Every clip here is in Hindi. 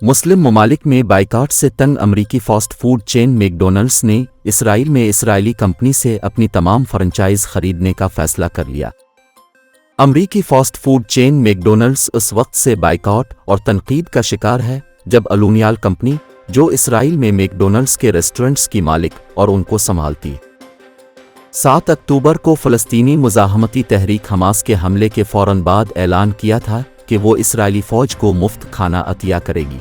मुस्लिम ममालिक में बाइकाट से तंग अमरीकी फास्ट फूड चेन मैकडॉनल्ड्स ने इसराइल में इस्राएली कंपनी से अपनी तमाम फ्रेंचाइज खरीदने का फैसला कर लिया। अमरीकी फास्ट फूड चेन मैकडॉनल्ड्स उस वक्त से बाइकाट और तनकीद का शिकार है जब अलूनियाल कंपनी, जो इसराइल में मैकडॉनल्ड्स के रेस्टोरेंट्स की मालिक और उनको संभालती, 7 अक्टूबर को फ़लस्तीनी मुज़ाहमती तहरीक हमास के हमले के फ़ौरन बाद ऐलान किया था कि वो इसराइली फ़ौज को मुफ्त खाना अतिया करेगी।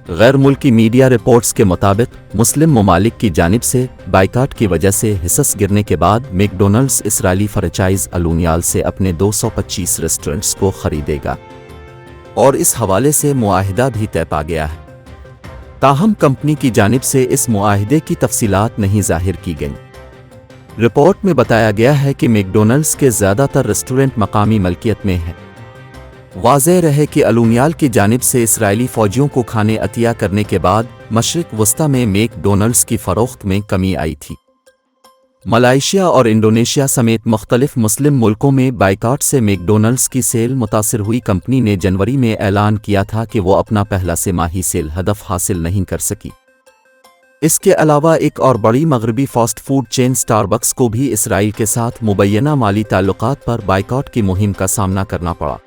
गैर मुल्की मीडिया रिपोर्ट्स के मुताबिक मुस्लिम ममालिक की जानिब से बाइकाट की वजह से हिस्स गिरने के बाद मैकडॉनल्ड्स इसराइली फ्रेंचाइज अलूनियाल से अपने 225 रेस्टोरेंट्स को खरीदेगा और इस हवाले से मुआहिदा भी तय पा गया है। ताहम कंपनी की जानिब से इस मुआहिदे की तफसीलात नहीं जाहिर की गईं। रिपोर्ट में बताया गया है कि मैकडॉनल्ड्स के ज़्यादातर रेस्टोरेंट मकामी मलकियत में हैं। वाज़ेह रहे कि अलूनियाल की जानिब से इसराइली फ़ौजियों को खाने अतिया करने के बाद मशरिक़ वस्ता में मैकडॉनल्ड्स की फ़रोख्त में कमी आई थी। मलाइशिया और इंडोनेशिया समेत मुख्तलिफ मुस्लिम मुल्कों में बाइकाट से मैकडॉनल्ड्स की सेल मुतासिर हुई। कंपनी ने जनवरी में ऐलान किया था कि वो अपना पहला तिमाही सेल हदफ हासिल नहीं कर सकी। इसके अलावा एक और बड़ी मगरबी फास्ट फूड चेन स्टारबक्स को भी इसराइल के साथ मुबैना माली ताल्लुकात पर बाइकाट की मुहिम का सामना करना पड़ा।